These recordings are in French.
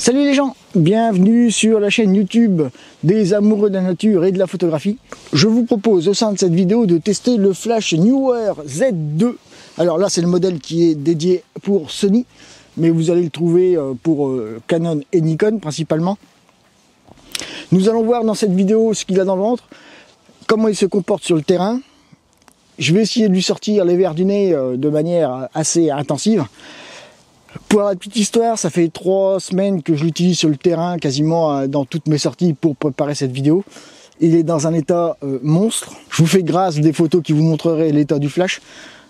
Salut les gens, bienvenue sur la chaîne YouTube des amoureux de la nature et de la photographie. Je vous propose au sein de cette vidéo de tester le flash Neewer Z2. Alors là c'est le modèle qui est dédié pour Sony, mais vous allez le trouver pour Canon et Nikon principalement. Nous allons voir dans cette vidéo ce qu'il a dans le ventre, comment il se comporte sur le terrain. Je vais essayer de lui sortir les verres du nez de manière assez intensive. Pour la petite histoire, ça fait 3 semaines que je l'utilise sur le terrain, quasiment dans toutes mes sorties pour préparer cette vidéo. Il est dans un état monstre. Je vous fais grâce des photos qui vous montreraient l'état du flash.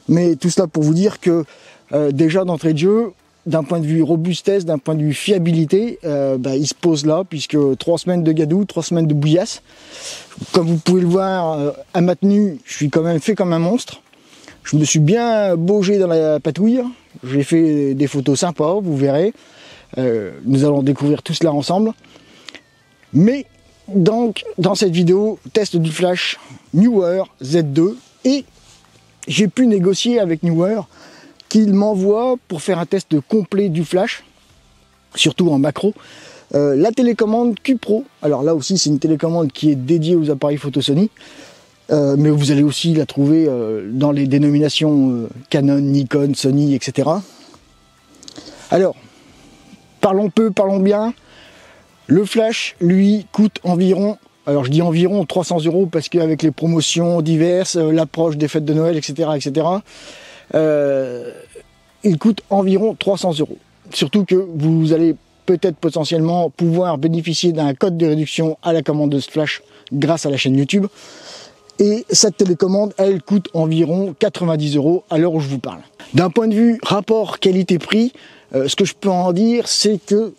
Mais tout cela pour vous dire que déjà d'entrée de jeu, d'un point de vue robustesse, d'un point de vue fiabilité, il se pose là, puisque 3 semaines de gadou, 3 semaines de bouillasse. Comme vous pouvez le voir, à ma tenue, je suis quand même fait comme un monstre. Je me suis bien baugé dans la patouille. J'ai fait des photos sympas, vous verrez. Nous allons découvrir tout cela ensemble. Mais donc, dans cette vidéo, test du flash Neewer Z2. Et j'ai pu négocier avec Neewer qu'il m'envoie pour faire un test complet du flash, surtout en macro, la télécommande Q-Pro. Alors là aussi, c'est une télécommande qui est dédiée aux appareils photo Sony. Mais vous allez aussi la trouver dans les dénominations Canon, Nikon, Sony, etc. Alors, parlons peu, parlons bien. Le flash, lui, coûte environ, alors je dis environ 300 € parce qu'avec les promotions diverses, l'approche des fêtes de Noël, etc., il coûte environ 300 €. Surtout que vous allez peut-être potentiellement pouvoir bénéficier d'un code de réduction à la commande de ce flash grâce à la chaîne YouTube. Et cette télécommande, elle coûte environ 90 € à l'heure où je vous parle. D'un point de vue rapport qualité-prix, ce que je peux en dire, c'est que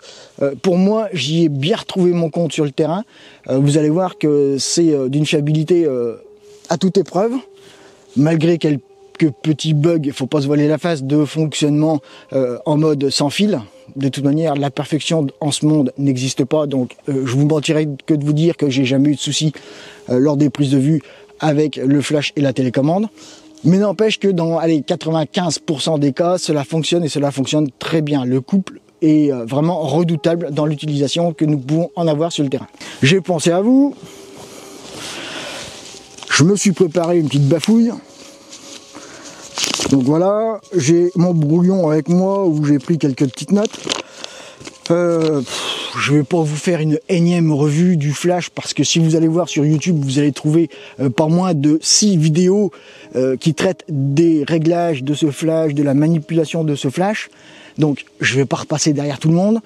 pour moi, j'y ai bien retrouvé mon compte sur le terrain. Vous allez voir que c'est d'une fiabilité à toute épreuve, malgré quelques petits bugs, il ne faut pas se voiler la face, de fonctionnement en mode sans fil. De toute manière, la perfection en ce monde n'existe pas, donc je vous mentirais que de vous dire que j'ai jamais eu de soucis lors des prises de vue avec le flash et la télécommande. Mais n'empêche que dans 95% des cas, cela fonctionne et cela fonctionne très bien. Le couple est vraiment redoutable dans l'utilisation que nous pouvons en avoir sur le terrain. J'ai pensé à vous. Je me suis préparé une petite bafouille. Donc voilà, j'ai mon brouillon avec moi où j'ai pris quelques petites notes. Je vais pas vous faire une énième revue du flash parce que si vous allez voir sur YouTube, vous allez trouver pas moins de 6 vidéos qui traitent des réglages de ce flash, de la manipulation de ce flash. Donc je vais pas repasser derrière tout le monde.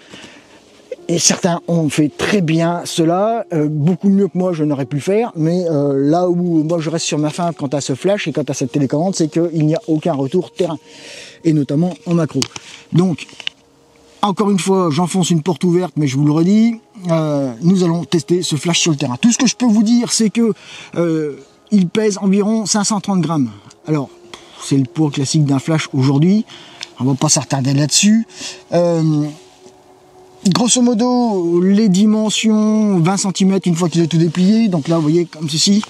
Et certains ont fait très bien cela, beaucoup mieux que moi je n'aurais pu le faire, mais là où moi je reste sur ma faim quant à ce flash et quant à cette télécommande, c'est qu'il n'y a aucun retour terrain, et notamment en macro. Donc, encore une fois, j'enfonce une porte ouverte, mais je vous le redis, nous allons tester ce flash sur le terrain. Tout ce que je peux vous dire, c'est que il pèse environ 530 grammes. Alors, c'est le poids classique d'un flash aujourd'hui, on va pas s'attarder là-dessus. Grosso modo, les dimensions, 20 cm une fois qu'il est tout déplié. Donc là, vous voyez, comme ceci.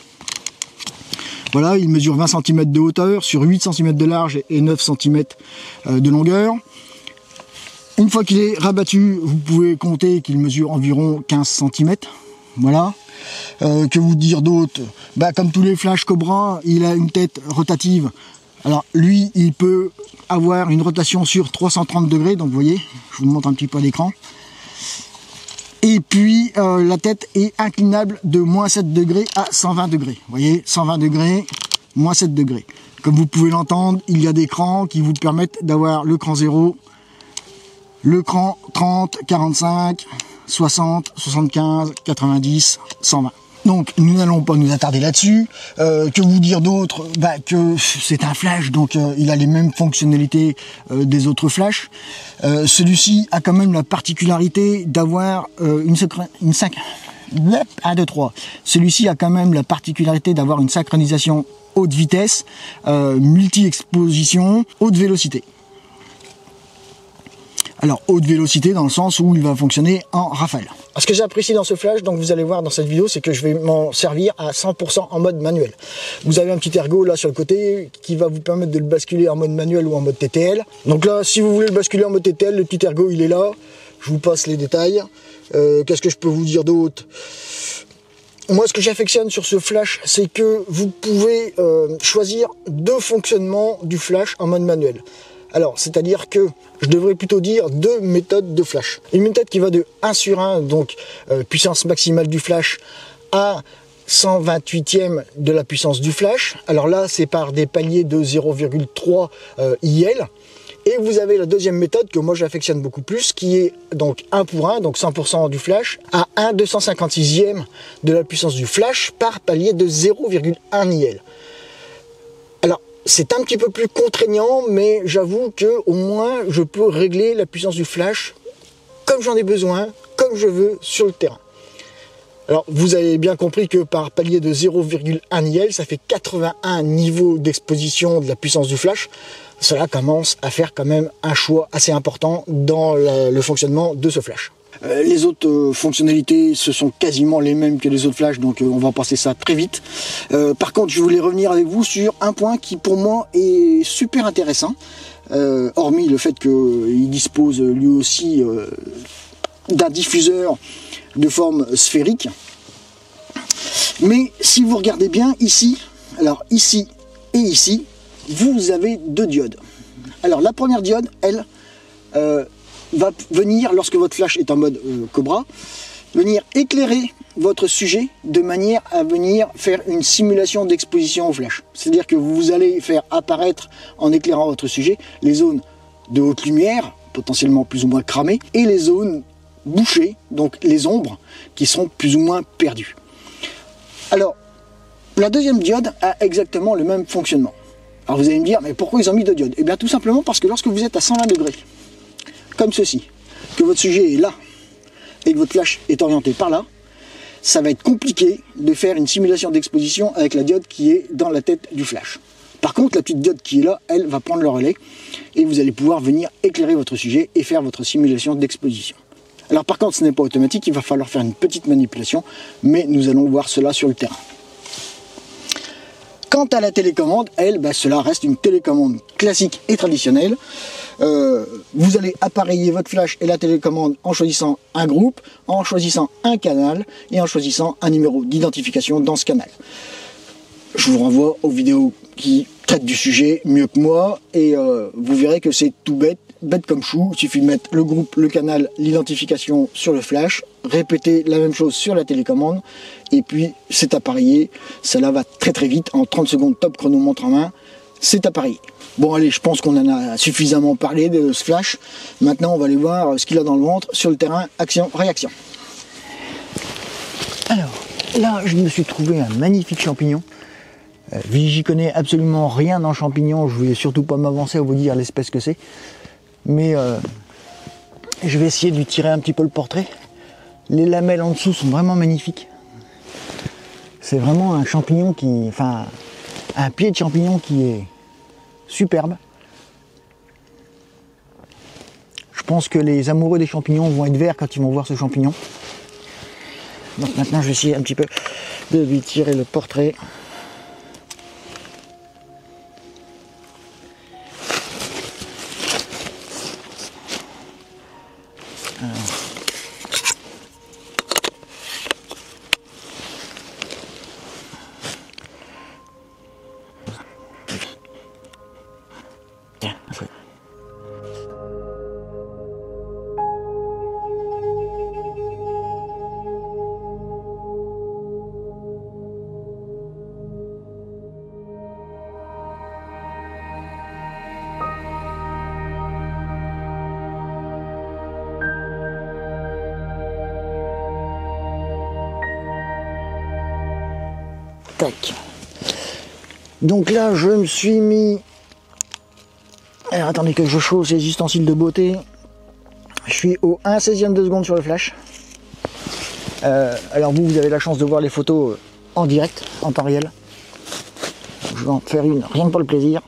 Voilà, il mesure 20 cm de hauteur sur 8 cm de large et 9 cm de longueur. Une fois qu'il est rabattu, vous pouvez compter qu'il mesure environ 15 cm. Voilà. Que vous dire d'autre? Comme tous les flash Cobra, il a une tête rotative. Alors lui, il peut avoir une rotation sur 330 degrés. Donc vous voyez, je vous montre un petit peu à l'écran. Et puis la tête est inclinable de moins 7 degrés à 120 degrés. Vous voyez, 120 degrés, moins 7 degrés. Comme vous pouvez l'entendre, il y a des crans qui vous permettent d'avoir le cran 0, le cran 30, 45, 60, 75, 90, 120. Donc nous n'allons pas nous attarder là-dessus. Que vous dire d'autre? Que c'est un flash, donc il a les mêmes fonctionnalités des autres flashs. Celui-ci a quand même la particularité d'avoir Celui-ci a quand même la particularité d'avoir une synchronisation haute vitesse, multi-exposition, haute vélocité. Alors, haute vélocité dans le sens où il va fonctionner en rafale. Ce que j'apprécie dans ce flash, donc vous allez voir dans cette vidéo, c'est que je vais m'en servir à 100% en mode manuel. Vous avez un petit ergot là sur le côté qui va vous permettre de le basculer en mode manuel ou en mode TTL. Donc là, si vous voulez le basculer en mode TTL, le petit ergot il est là. je vous passe les détails. Qu'est-ce que je peux vous dire d'autre? Moi, ce que j'affectionne sur ce flash, c'est que vous pouvez choisir deux fonctionnements du flash en mode manuel. Alors, c'est-à-dire que je devrais plutôt dire deux méthodes de flash. Une méthode qui va de 1 sur 1, donc puissance maximale du flash, à 128e de la puissance du flash. Alors là, c'est par des paliers de 0,3 IL. Et vous avez la deuxième méthode que moi j'affectionne beaucoup plus, qui est donc 1 pour 1, donc 100% du flash, à 1/256e de la puissance du flash par palier de 0,1 IL. Alors, c'est un petit peu plus contraignant, mais j'avoue que au moins je peux régler la puissance du flash comme j'en ai besoin, comme je veux sur le terrain. Alors, vous avez bien compris que par palier de 0,1 IL, ça fait 81 niveaux d'exposition de la puissance du flash. Cela commence à faire quand même un choix assez important dans le fonctionnement de ce flash. Les autres fonctionnalités, ce sont quasiment les mêmes que les autres flashs, donc on va passer ça très vite. Par contre, je voulais revenir avec vous sur un point qui pour moi est super intéressant, hormis le fait qu'il dispose lui aussi d'un diffuseur de forme sphérique. Mais si vous regardez bien ici, alors ici et ici, vous avez deux diodes. Alors la première diode, elle, va venir, lorsque votre flash est en mode Cobra, venir éclairer votre sujet de manière à venir faire une simulation d'exposition au flash. C'est-à-dire que vous allez faire apparaître, en éclairant votre sujet, les zones de haute lumière, potentiellement plus ou moins cramées, et les zones bouchées, donc les ombres, qui sont plus ou moins perdues. Alors, la deuxième diode a exactement le même fonctionnement. Alors vous allez me dire, mais pourquoi ils ont mis deux diodes? Eh bien tout simplement parce que lorsque vous êtes à 120 degrés, comme ceci, que votre sujet est là, et que votre flash est orienté par là, ça va être compliqué de faire une simulation d'exposition avec la diode qui est dans la tête du flash. Par contre, la petite diode qui est là, elle va prendre le relais, et vous allez pouvoir venir éclairer votre sujet et faire votre simulation d'exposition. Alors par contre, ce n'est pas automatique, il va falloir faire une petite manipulation, mais nous allons voir cela sur le terrain. Quant à la télécommande, elle, cela reste une télécommande classique et traditionnelle. Vous allez appareiller votre flash et la télécommande en choisissant un groupe, en choisissant un canal et en choisissant un numéro d'identification dans ce canal. Je vous renvoie aux vidéos qui traitent du sujet mieux que moi et vous verrez que c'est tout bête, bête comme chou. Il suffit de mettre le groupe, le canal, l'identification sur le flash, répéter la même chose sur la télécommande et puis c'est appareillé. Cela va très très vite, en 30 secondes top chronomètre en main, c'est appareillé. Bon allez, je pense qu'on en a suffisamment parlé de ce flash. Maintenant on va aller voir ce qu'il a dans le ventre sur le terrain, action, réaction. Alors là je me suis trouvé un magnifique champignon. J'y connais absolument rien dans champignon, je vais surtout pas m'avancer à vous dire l'espèce que c'est. Mais je vais essayer de lui tirer un petit peu le portrait. Les lamelles en dessous sont vraiment magnifiques. C'est vraiment un champignon qui... Enfin, un pied de champignon qui est superbe. Je pense que les amoureux des champignons vont être verts quand ils vont voir ce champignon. Donc maintenant je vais essayer un petit peu de lui tirer le portrait. Tac. Donc là, je me suis mis... Alors attendez que je chausse les ustensiles de beauté. Je suis au 1/16e de seconde sur le flash. Alors vous avez la chance de voir les photos en direct, en temps réel. Je vais en faire une, rien que pour le plaisir.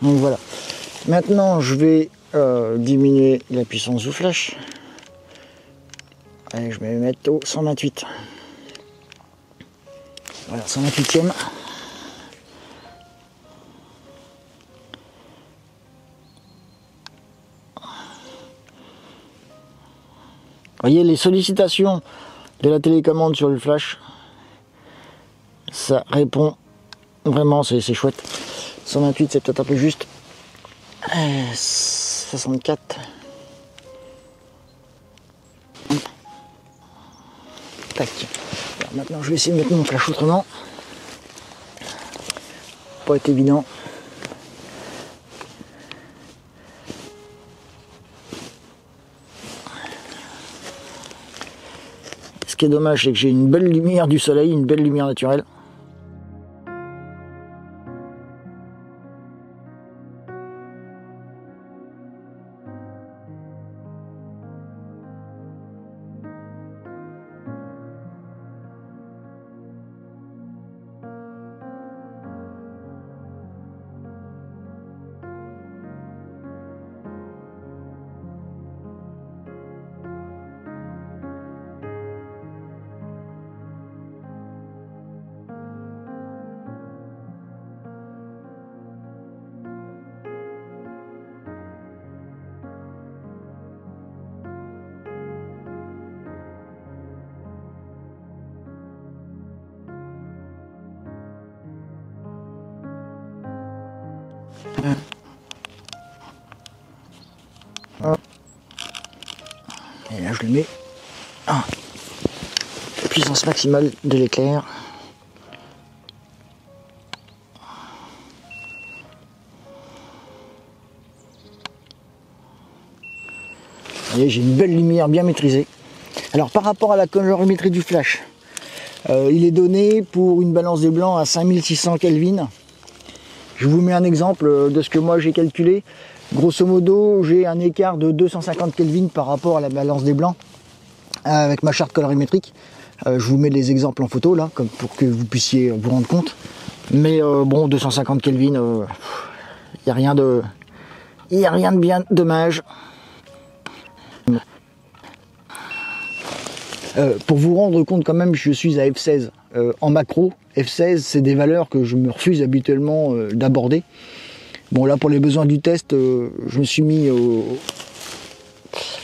Donc voilà. Maintenant, je vais diminuer la puissance du flash. Allez, je vais mettre au 128. Voilà, 128e. Vous voyez les sollicitations de la télécommande sur le flash, ça répond vraiment, c'est chouette. 128 c'est peut-être un peu juste. 64. Tac. Alors maintenant je vais essayer de mettre mon flash autrement. Pas être évident. Ce qui est dommage, c'est que j'ai une belle lumière du soleil, une belle lumière naturelle. Et là je le mets à puissance maximale de l'éclair. Vous voyez, j'ai une belle lumière bien maîtrisée. Alors par rapport à la colorimétrie du flash, il est donné pour une balance des blancs à 5600 Kelvin. Je vous mets un exemple de ce que moi j'ai calculé. Grosso modo, j'ai un écart de 250 Kelvin par rapport à la balance des blancs avec ma charte colorimétrique. Je vous mets les exemples en photo là, comme pour que vous puissiez vous rendre compte. Mais bon, 250 Kelvin, il n'y a rien de bien dommage. Pour vous rendre compte quand même, je suis à F16 en macro. F16, c'est des valeurs que je me refuse habituellement d'aborder. Bon là, pour les besoins du test, je me suis mis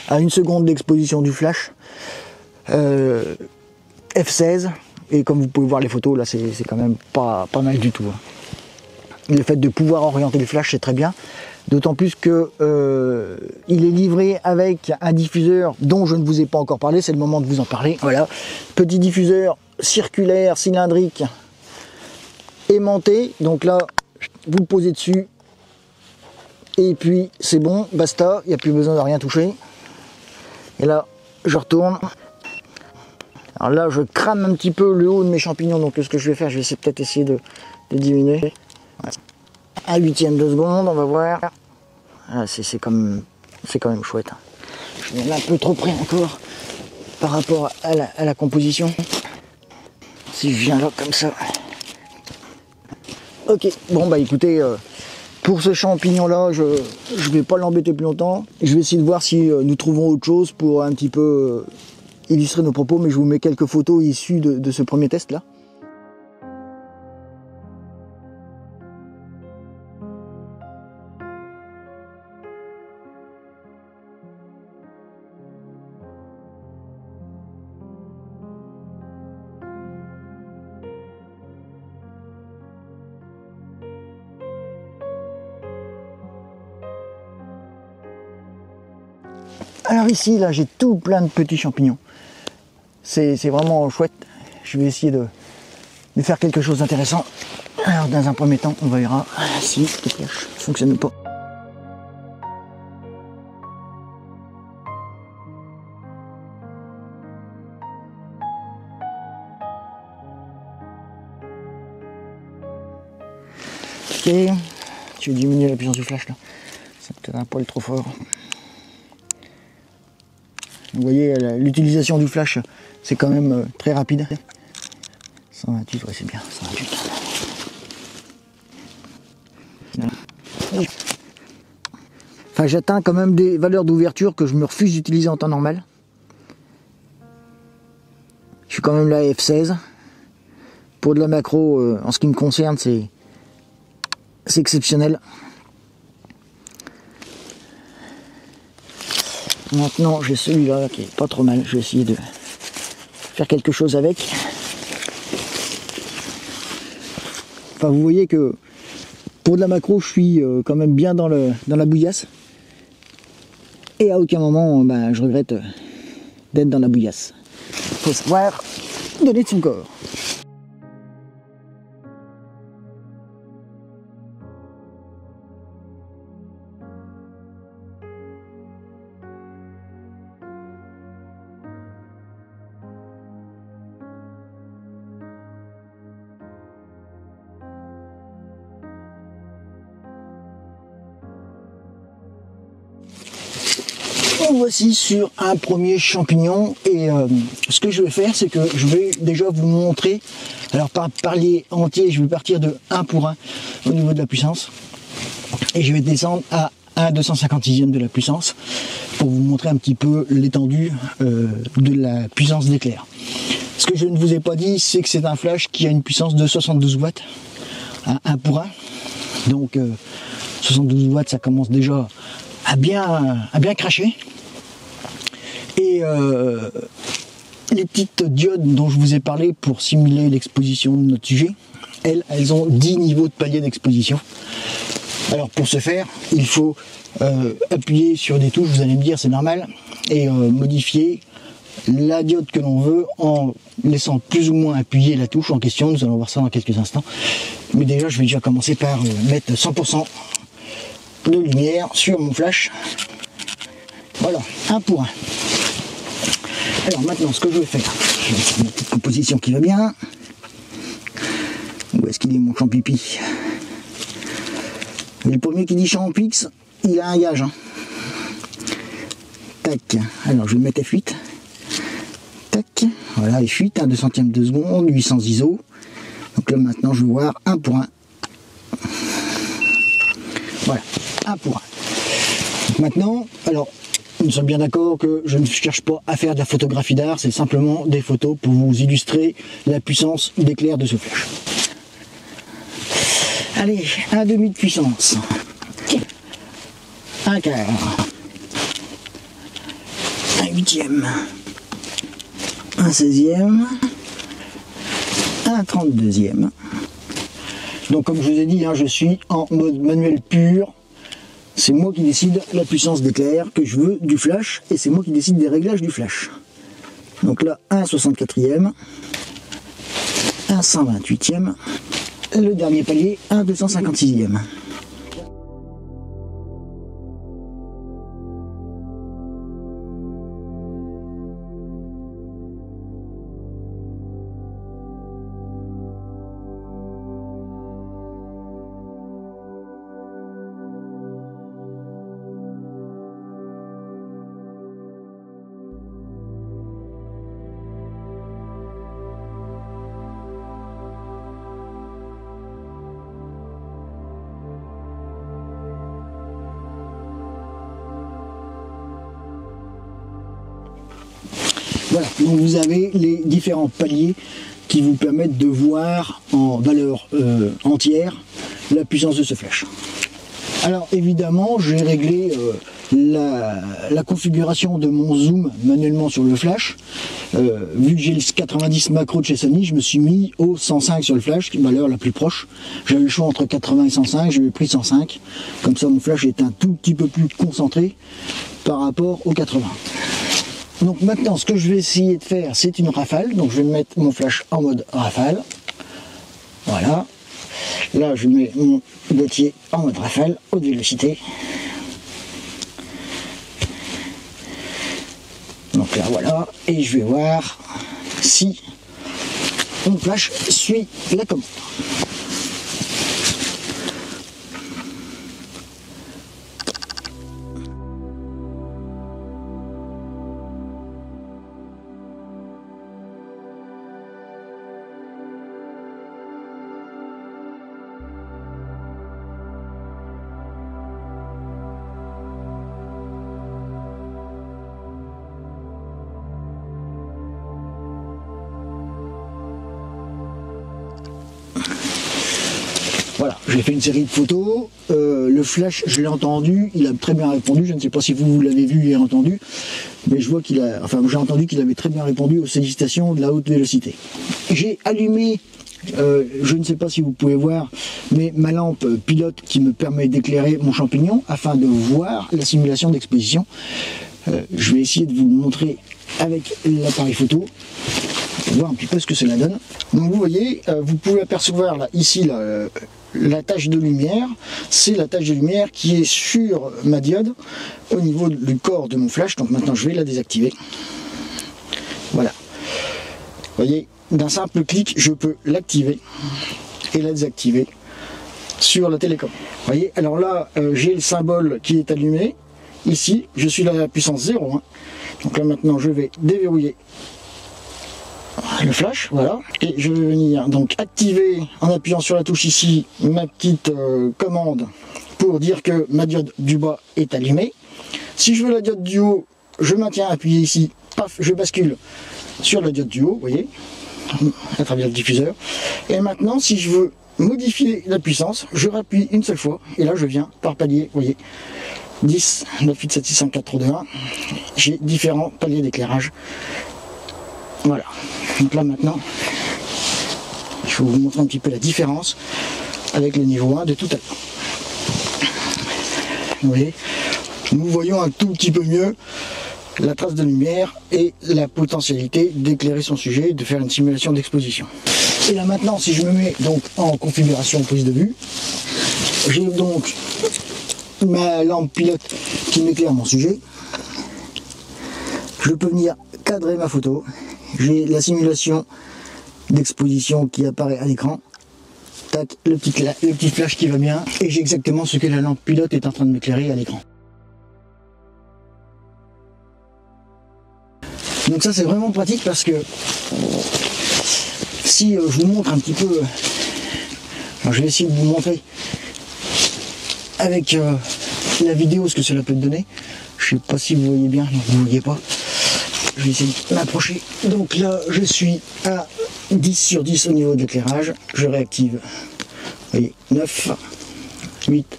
à 1 seconde d'exposition du flash. F16, et comme vous pouvez voir les photos, là c'est quand même pas mal du tout. Le fait de pouvoir orienter le flash, c'est très bien. D'autant plus que il est livré avec un diffuseur dont je ne vous ai pas encore parlé, c'est le moment de vous en parler. Voilà, petit diffuseur circulaire, cylindrique, aimanté. Donc là, vous le posez dessus, et puis c'est bon, basta, il n'y a plus besoin de rien toucher. Et là, je retourne. Alors là, je crame un petit peu le haut de mes champignons, donc ce que je vais faire, je vais peut-être essayer de diminuer. Ouais. 1/8 de seconde, on va voir. Ah, c'est quand même chouette. Je vais un peu trop près encore par rapport à la composition. Si je viens là comme ça. Ok, bon bah écoutez, pour ce champignon là, je vais pas l'embêter plus longtemps. Je vais essayer de voir si nous trouvons autre chose pour un petit peu illustrer nos propos, mais je vous mets quelques photos issues de ce premier test là. Alors ici, là, j'ai tout plein de petits champignons. C'est vraiment chouette. Je vais essayer de faire quelque chose d'intéressant. Alors, dans un premier temps, on verra si le flash ne fonctionne pas. Ok, je vais diminuer la puissance du flash là. C'est peut-être un poil trop fort. Vous voyez, l'utilisation du flash, c'est quand même très rapide. 128, ouais, c'est bien, 128. Enfin, j'atteins quand même des valeurs d'ouverture que je me refuse d'utiliser en temps normal. Je suis quand même là à F16. Pour de la macro, en ce qui me concerne, c'est exceptionnel. Maintenant, j'ai celui-là qui est pas trop mal. Je vais essayer de faire quelque chose avec. Enfin, vous voyez que pour de la macro, je suis quand même bien dans la bouillasse. Et à aucun moment, je regrette d'être dans la bouillasse. Faut savoir donner de son corps. Voici sur un premier champignon et ce que je vais faire, c'est que je vais déjà vous montrer, alors par palier entier, je vais partir de 1 pour 1 au niveau de la puissance et je vais descendre à 1/256e de la puissance pour vous montrer un petit peu l'étendue de la puissance d'éclair. Ce que je ne vous ai pas dit, c'est que c'est un flash qui a une puissance de 72 watts à 1 pour 1, donc 72 watts, ça commence déjà à bien cracher. Et les petites diodes dont je vous ai parlé pour simuler l'exposition de notre sujet, elles ont 10 niveaux de palier d'exposition. Alors pour ce faire, il faut appuyer sur des touches, vous allez me dire c'est normal, et modifier la diode que l'on veut en laissant plus ou moins appuyer la touche en question. Nous allons voir ça dans quelques instants. Mais déjà, je vais déjà commencer par mettre 100% de lumière sur mon flash. Voilà, 1 pour 1. Alors maintenant, ce que je vais faire, je vais faire une petite composition qui va bien. Où est-ce qu'il est mon champipi? Le premier qui dit champix, il a un gage. Hein. Tac, alors je vais mettre F8. Tac, voilà, F8, 1/2 centième de seconde, 800 ISO. Donc là maintenant, je vais voir 1 pour 1. Voilà, 1 pour 1. Donc maintenant, alors, nous sommes bien d'accord que je ne cherche pas à faire de la photographie d'art, c'est simplement des photos pour vous illustrer la puissance d'éclair de ce flash. Allez, 1/2 de puissance. 1/4. 1/8. 1/16. 1/32. Donc comme je vous ai dit, je suis en mode manuel pur. C'est moi qui décide la puissance d'éclair que je veux du flash et c'est moi qui décide des réglages du flash. Donc là, 1/64, 1/128, le dernier palier, 1/256. Voilà, donc vous avez les différents paliers qui vous permettent de voir en valeur entière la puissance de ce flash. Alors évidemment, j'ai réglé la configuration de mon zoom manuellement sur le flash. Vu que j'ai le 90 macro de chez Sony, je me suis mis au 105 sur le flash, qui est la valeur la plus proche. J'avais le choix entre 80 et 105, j'ai pris 105. Comme ça, mon flash est un tout petit peu plus concentré par rapport au 80. Donc maintenant, ce que je vais essayer de faire, c'est une rafale. Donc je vais mettre mon flash en mode rafale. Voilà. Là, je mets mon boîtier en mode rafale, haute vélocité. Donc là, voilà. Et je vais voir si mon flash suit la commande. j'ai fait une série de photos, le flash je l'ai entendu, il a très bien répondu, je ne sais pas si vous l'avez vu et entendu, mais je vois qu'il a, enfin j'ai entendu qu'il avait très bien répondu aux sollicitations de la haute vélocité. J'ai allumé, je ne sais pas si vous pouvez voir, mais ma lampe pilote qui me permet d'éclairer mon champignon afin de voir la simulation d'exposition. Je vais essayer de vous le montrer avec l'appareil photo, voir un petit peu ce que cela donne. Donc vous voyez, vous pouvez apercevoir là, ici la tache de lumière, c'est la tache de lumière qui est sur ma diode au niveau du corps de mon flash. Donc maintenant je vais la désactiver. Voilà. Vous voyez, d'un simple clic, je peux l'activer et la désactiver sur la télécommande. Vous voyez, alors là, j'ai le symbole qui est allumé. Ici, je suis à la puissance 0. Hein. Donc là maintenant, je vais déverrouiller le flash, voilà, et je vais venir donc activer en appuyant sur la touche ici ma petite commande pour dire que ma diode du bas est allumée. Si je veux la diode du haut, je maintiens appuyé ici, paf, je bascule sur la diode du haut, vous voyez, à travers le diffuseur. Et maintenant, si je veux modifier la puissance, je rappuie une seule fois, et là je viens par palier, vous voyez, 10, 9, 8, 7, 6, 5, 4, 3, 2, 1, j'ai différents paliers d'éclairage. Voilà, donc là maintenant, je vais vous montrer un petit peu la différence avec le niveau 1 de tout à l'heure. Vous voyez, nous voyons un tout petit peu mieux la trace de lumière et la potentialité d'éclairer son sujet, de faire une simulation d'exposition. Et là maintenant, si je me mets donc en configuration prise de vue, j'ai donc ma lampe pilote qui m'éclaire mon sujet. Je peux venir cadrer ma photo. J'ai la simulation d'exposition qui apparaît à l'écran. Tac, le petit flash qui va bien. Et j'ai exactement ce que la lampe pilote est en train de m'éclairer à l'écran. Donc ça c'est vraiment pratique parce que si je vous montre un petit peu, alors je vais essayer de vous montrer avec la vidéo ce que cela peut donner. Je sais pas si vous voyez bien, non, vous ne voyez pas. Je vais essayer de m'approcher. Donc là, je suis à 10 sur 10 au niveau de l'éclairage. Je réactive. Vous voyez, 9, 8,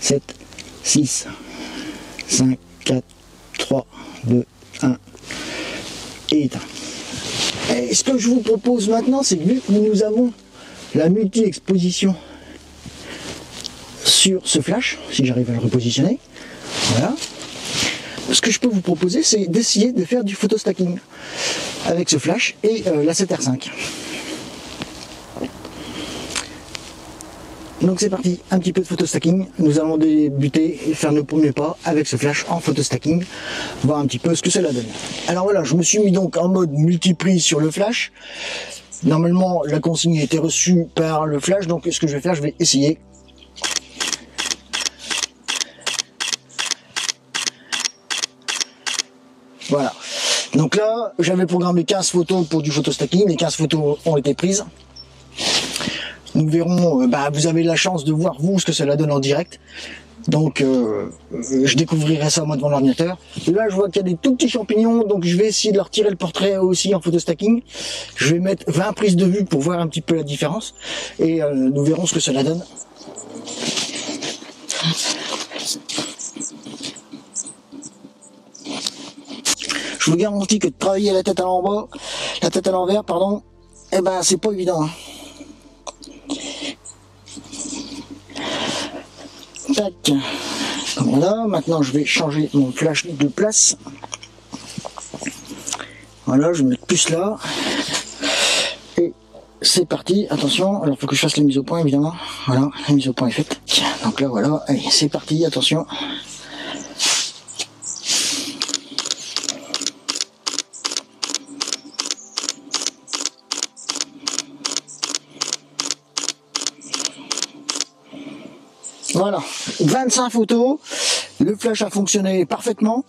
7, 6, 5, 4, 3, 2, 1. Et éteint. Et ce que je vous propose maintenant, c'est que vu que nous avons la multi-exposition sur ce flash, si j'arrive à le repositionner, voilà. Ce que je peux vous proposer, c'est d'essayer de faire du photostacking avec ce flash et la 7R5. Donc c'est parti, un petit peu de photostacking. Nous allons débuter et faire nos premiers pas avec ce flash en photostacking, voir un petit peu ce que cela donne. Alors voilà, je me suis mis donc en mode multiprise sur le flash. Normalement, la consigne a été reçue par le flash, donc ce que je vais faire, je vais essayer. Voilà, donc là j'avais programmé 15 photos pour du photostacking, les 15 photos ont été prises. Nous verrons, vous avez la chance de voir vous ce que cela donne en direct. Donc je découvrirai ça moi devant l'ordinateur. Là je vois qu'il y a des tout petits champignons, donc je vais essayer de leur tirer le portrait aussi en photostacking. Je vais mettre 20 prises de vue pour voir un petit peu la différence. Et nous verrons ce que cela donne. Je vous garantis que de travailler la tête à l'envers, pardon, eh ben c'est pas évident. Hein. Tac. Voilà, maintenant je vais changer mon flash de place. Voilà, je vais mettre plus là. Et c'est parti, attention, alors il faut que je fasse la mise au point évidemment. Voilà, la mise au point est faite. Donc là voilà, allez, c'est parti, attention. Voilà, 25 photos, le flash a fonctionné parfaitement.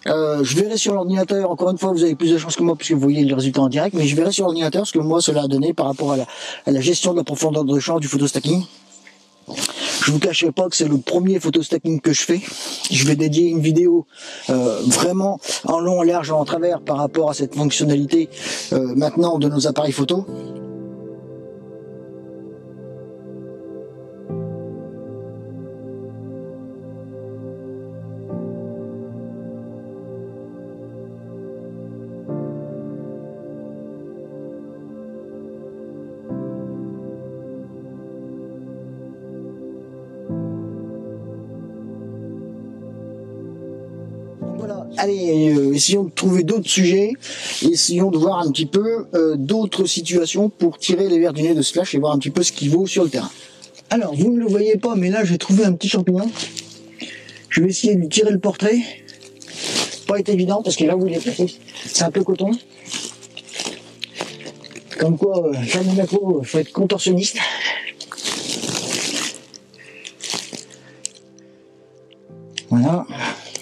Je verrai sur l'ordinateur, encore une fois vous avez plus de chance que moi puisque vous voyez les résultats en direct, mais je verrai sur l'ordinateur ce que moi cela a donné par rapport à la gestion de la profondeur de champ du photostacking. Je vous cacherai pas que c'est le premier photostacking que je fais. Je vais dédier une vidéo vraiment en long, en large, en travers par rapport à cette fonctionnalité maintenant de nos appareils photo. allez, essayons de trouver d'autres sujets, essayons de voir un petit peu d'autres situations pour tirer les vers du nez de ce flash et voir un petit peu ce qu'il vaut sur le terrain. Alors, vous ne le voyez pas, mais là j'ai trouvé un petit champignon. Je vais essayer de lui tirer le portrait. Pas être évident parce que là où il est placé, c'est un peu coton. Comme quoi, faire des macros, faut être contorsionniste. Voilà.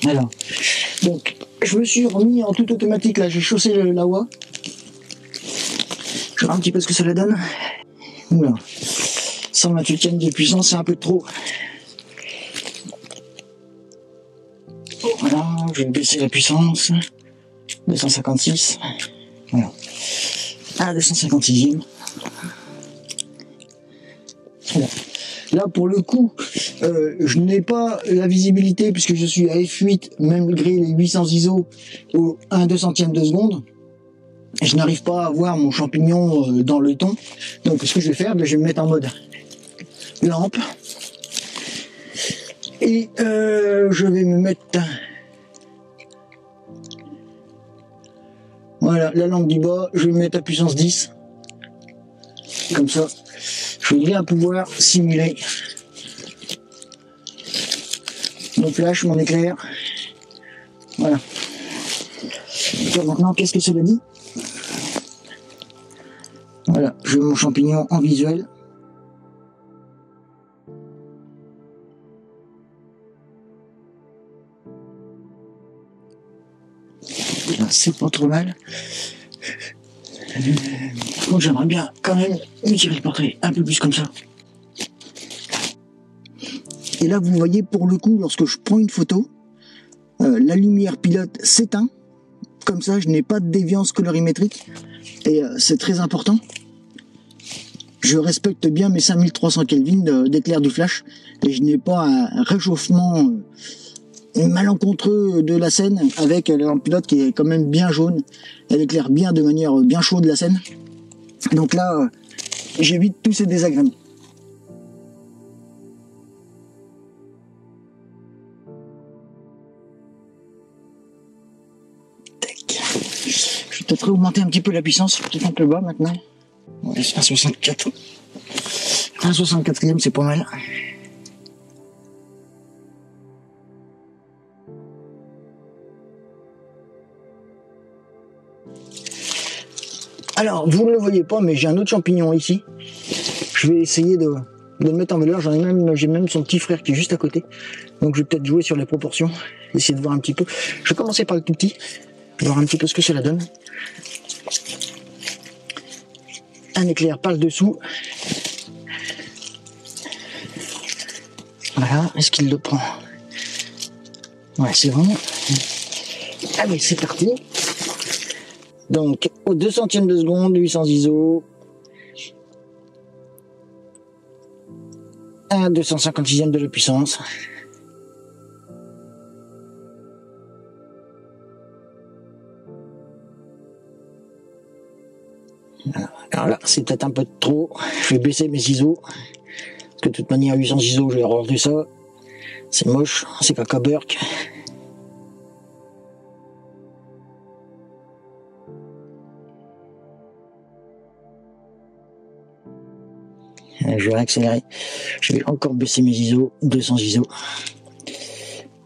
Alors, donc, je me suis remis en tout automatique, là, j'ai chaussé la voie. Je vais voir un petit peu ce que ça la donne. Oula. 128e de puissance, c'est un peu trop. Voilà, je vais baisser la puissance. 256. Voilà. Ah, 256e. Voilà. Là, pour le coup, je n'ai pas la visibilité puisque je suis à f8, malgré les 800 ISO au 1/200e de seconde. Je n'arrive pas à voir mon champignon dans le ton. Donc, ce que je vais faire, je vais me mettre en mode lampe. Et je vais me mettre... Voilà, la lampe du bas, je vais me mettre à puissance 10. Comme ça, je vais bien pouvoir simuler mon flash, mon éclair. Voilà. Donc maintenant, qu'est-ce que cela dit? Voilà, je veux mon champignon en visuel. C'est pas trop mal. Donc j'aimerais bien quand même lui tirer le portrait un peu plus comme ça. Et là vous voyez pour le coup lorsque je prends une photo, la lumière pilote s'éteint. Comme ça je n'ai pas de déviance colorimétrique. Et c'est très important. Je respecte bien mes 5300 Kelvin d'éclair du flash. Et je n'ai pas un réchauffement malencontreux de la scène avec la lampe pilote qui est quand même bien jaune. Elle éclaire bien de manière bien chaude la scène. Donc là, j'évite tous ces désagréments. Tac. Je vais peut-être augmenter un petit peu la puissance, peut-être un peu bas maintenant. Ouais, c'est un 64. Un 64e, c'est pas mal. Alors, vous ne le voyez pas, mais j'ai un autre champignon ici. Je vais essayer de le mettre en valeur. J'ai même son petit frère qui est juste à côté. Donc, je vais peut-être jouer sur les proportions. Essayer de voir un petit peu. Je vais commencer par le tout petit. Voir un petit peu ce que cela donne. Un éclair par le dessous. Voilà. Est-ce qu'il le prend? Ouais, c'est bon. Allez, c'est parti. Donc, au 200e de seconde, 800 ISO. 1/256e de la puissance. Alors là, c'est peut-être un peu trop. Je vais baisser mes ISO. Parce que de toute manière, 800 ISO, je vais horreur de ça. C'est moche, c'est caca Burke. Je vais réaccélérer. Je vais encore baisser mes ISO, 200 ISO.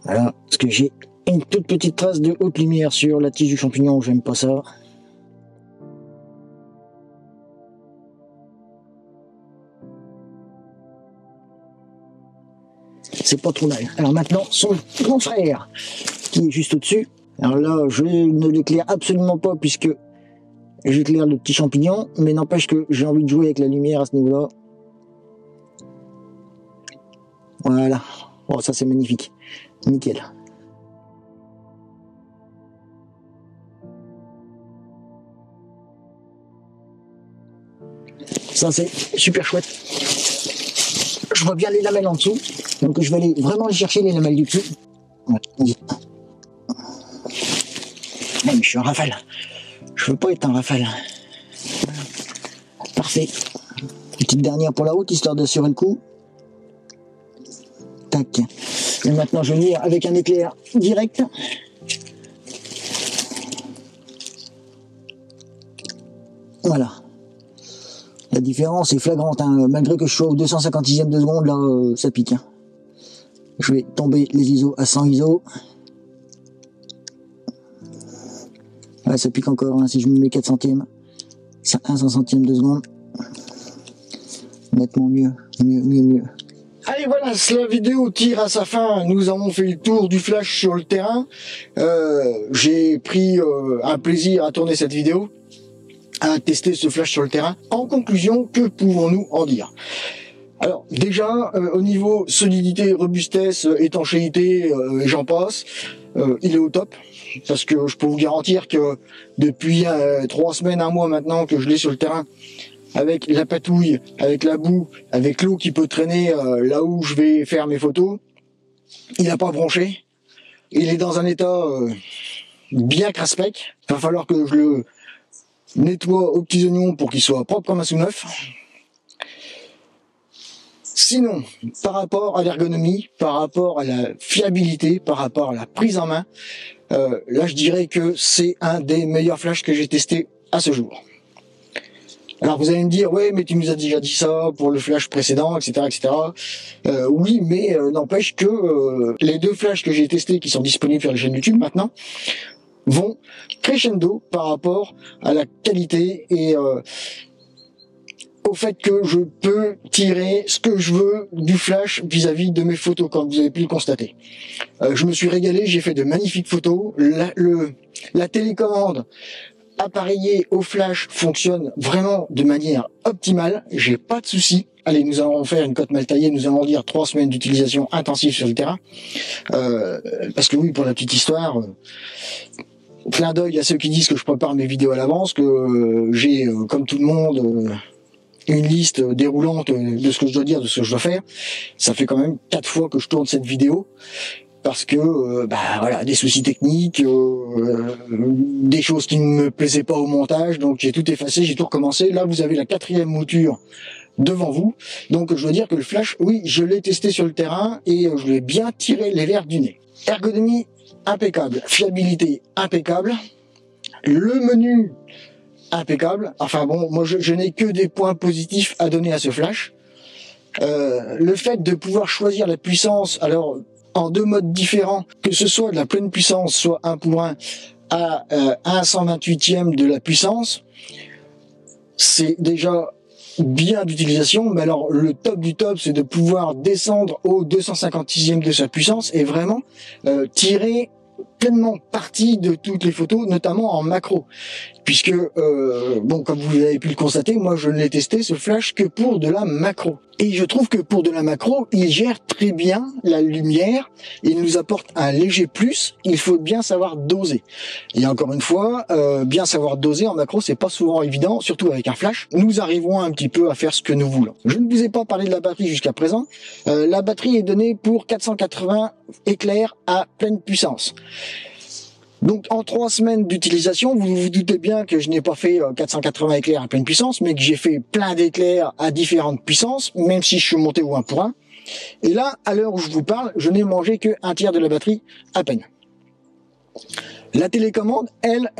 Voilà, parce que j'ai une toute petite trace de haute lumière sur la tige du champignon, j'aime pas ça. C'est pas trop mal. Alors maintenant, son grand frère, qui est juste au-dessus. Alors là, je ne l'éclaire absolument pas puisque j'éclaire le petit champignon, mais n'empêche que j'ai envie de jouer avec la lumière à ce niveau-là. Voilà. Oh, ça c'est magnifique. Nickel. Ça c'est super chouette. Je vois bien les lamelles en dessous. Donc je vais aller vraiment aller chercher les lamelles du dessus. Ouais. Mais je suis un rafale. Je veux pas être un rafale. Voilà. Parfait. Petite dernière pour la route, histoire d'assurer le coup. Tac. Et maintenant je vais venir avec un éclair direct. Voilà. La différence est flagrante, hein. Malgré que je sois au 256e de seconde, là, ça pique. Hein. Je vais tomber les ISO à 100 ISO. Ouais, ça pique encore, hein, si je me mets 4 centièmes. C'est un 100 centième de seconde. Nettement mieux. Allez, voilà, la vidéo tire à sa fin. Nous avons fait le tour du flash sur le terrain. J'ai pris un plaisir à tourner cette vidéo, à tester ce flash sur le terrain. En conclusion, que pouvons-nous en dire? Alors déjà, au niveau solidité, robustesse, étanchéité, et j'en passe, il est au top. Parce que je peux vous garantir que depuis 3 semaines, 1 mois maintenant que je l'ai sur le terrain, avec la patouille, avec la boue, avec l'eau qui peut traîner là où je vais faire mes photos, il n'a pas bronché. Il est dans un état bien craspec. Il va falloir que je le nettoie aux petits oignons pour qu'il soit propre comme un sous-neuf. Sinon, par rapport à l'ergonomie, par rapport à la fiabilité, par rapport à la prise en main, là je dirais que c'est un des meilleurs flashs que j'ai testé à ce jour. Alors vous allez me dire, ouais mais tu nous as déjà dit ça pour le flash précédent, etc. etc. Oui, mais n'empêche que les 2 flashs que j'ai testés qui sont disponibles sur la chaîne YouTube maintenant vont crescendo par rapport à la qualité et au fait que je peux tirer ce que je veux du flash vis-à-vis de mes photos, comme vous avez pu le constater. Je me suis régalé, j'ai fait de magnifiques photos. La télécommande appareillée au flash fonctionne vraiment de manière optimale, j'ai pas de soucis. Allez, nous allons faire une cote mal taillée, nous allons dire 3 semaines d'utilisation intensive sur le terrain. Parce que oui, pour la petite histoire, clin d'œil à ceux qui disent que je prépare mes vidéos à l'avance, que j'ai, comme tout le monde, une liste déroulante de ce que je dois dire, de ce que je dois faire. Ça fait quand même 4 fois que je tourne cette vidéo parce que voilà, des soucis techniques, des choses qui ne me plaisaient pas au montage, donc j'ai tout effacé, j'ai tout recommencé. Là vous avez la 4e mouture devant vous, donc je dois dire que le flash, oui, je l'ai testé sur le terrain et je l'ai bien tiré les verres du nez. Ergonomie impeccable, fiabilité impeccable, le menu impeccable. Enfin bon, moi je n'ai que des points positifs à donner à ce flash. Le fait de pouvoir choisir la puissance, alors en 2 modes différents, que ce soit de la pleine puissance, soit 1 pour 1 à 1 128e de la puissance, c'est déjà bien d'utilisation. Mais alors le top du top, c'est de pouvoir descendre au 256e de sa puissance et vraiment tirer pleinement parti de toutes les photos, notamment en macro, puisque bon, comme vous avez pu le constater, moi je ne l'ai testé ce flash que pour de la macro, et je trouve que pour de la macro il gère très bien la lumière, il nous apporte un léger plus. Il faut bien savoir doser, et encore une fois, bien savoir doser en macro, c'est pas souvent évident, surtout avec un flash. Nous arrivons un petit peu à faire ce que nous voulons. Je ne vous ai pas parlé de la batterie jusqu'à présent. La batterie est donnée pour 480 éclairs à pleine puissance. Donc en 3 semaines d'utilisation, vous vous doutez bien que je n'ai pas fait 480 éclairs à pleine puissance, mais que j'ai fait plein d'éclairs à différentes puissances, même si je suis monté au 1 pour 1. Et là, à l'heure où je vous parle, je n'ai mangé que 1/3 de la batterie à peine. La télécommande, elle,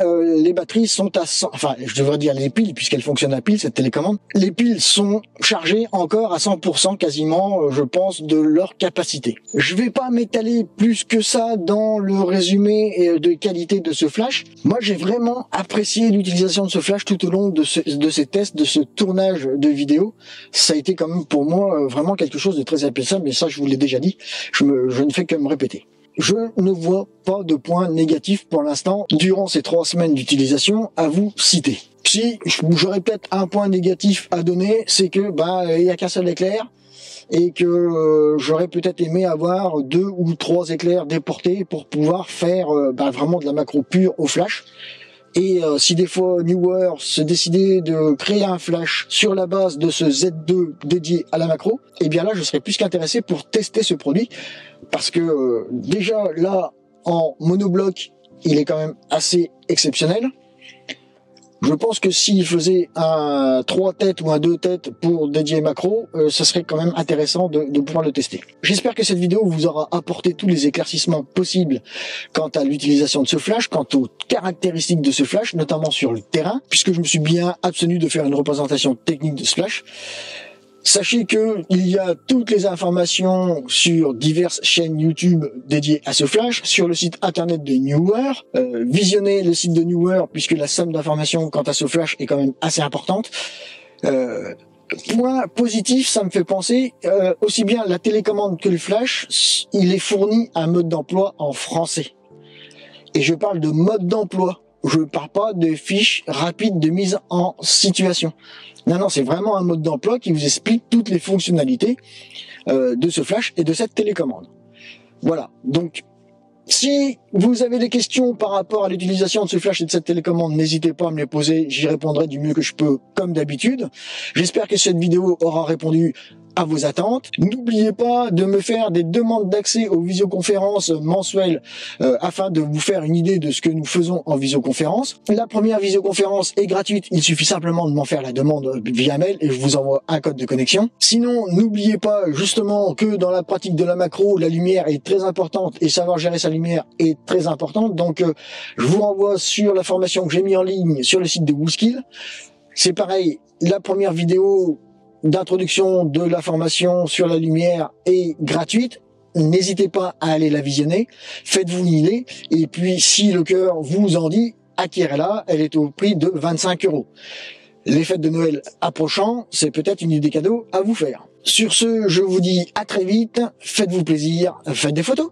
les batteries sont à 100, enfin je devrais dire les piles, puisqu'elle fonctionne à pile cette télécommande. Les piles sont chargées encore à 100% quasiment, je pense, de leur capacité. Je vais pas m'étaler plus que ça dans le résumé de qualité de ce flash. Moi j'ai vraiment apprécié l'utilisation de ce flash tout au long de ces tests, de ce tournage de vidéo. Ça a été quand même pour moi vraiment quelque chose de très appréciable, mais ça je vous l'ai déjà dit, je ne fais que me répéter. Je ne vois pas de points négatifs pour l'instant durant ces 3 semaines d'utilisation à vous citer. Si j'aurais peut-être un point négatif à donner, c'est que il y a qu'un seul éclair et que j'aurais peut-être aimé avoir 2 ou 3 éclairs déportés pour pouvoir faire vraiment de la macro pure au flash. Et si des fois Neewer se décidait de créer un flash sur la base de ce Z2 dédié à la macro, et bien là je serais plus qu'intéressé pour tester ce produit, parce que déjà là en monobloc il est quand même assez exceptionnel. Je pense que s'il faisait un 3 têtes ou un 2 têtes pour dédier macro, ce serait quand même intéressant de pouvoir le tester. J'espère que cette vidéo vous aura apporté tous les éclaircissements possibles quant à l'utilisation de ce flash, quant aux caractéristiques de ce flash, notamment sur le terrain, puisque je me suis bien abstenu de faire une représentation technique de ce flash. Sachez que il y a toutes les informations sur diverses chaînes YouTube dédiées à ce flash, sur le site internet de Neewer. Visionnez le site de Neewer puisque la somme d'informations quant à ce flash est quand même assez importante. Point positif, ça me fait penser, aussi bien la télécommande que le flash, il est fourni un mode d'emploi en français. Et je parle de mode d'emploi. Je ne parle pas de fiches rapides de mise en situation. Non, c'est vraiment un mode d'emploi qui vous explique toutes les fonctionnalités de ce flash et de cette télécommande. Voilà, donc si vous avez des questions par rapport à l'utilisation de ce flash et de cette télécommande, n'hésitez pas à me les poser, j'y répondrai du mieux que je peux, comme d'habitude. J'espère que cette vidéo aura répondu à vos attentes. N'oubliez pas de me faire des demandes d'accès aux visioconférences mensuelles afin de vous faire une idée de ce que nous faisons en visioconférence. La première visioconférence est gratuite, il suffit simplement de m'en faire la demande via mail et je vous envoie un code de connexion. Sinon, n'oubliez pas justement que dans la pratique de la macro, la lumière est très importante et savoir gérer sa lumière est très importante. Donc, je vous renvoie sur la formation que j'ai mis en ligne sur le site de WooSkill. C'est pareil, la première vidéo d'introduction de la formation sur la lumière est gratuite. N'hésitez pas à aller la visionner. Faites-vous une idée. Et puis, si le cœur vous en dit, acquérez-la. Elle est au prix de 25 €. Les fêtes de Noël approchant, c'est peut-être une idée cadeau à vous faire. Sur ce, je vous dis à très vite. Faites-vous plaisir. Faites des photos.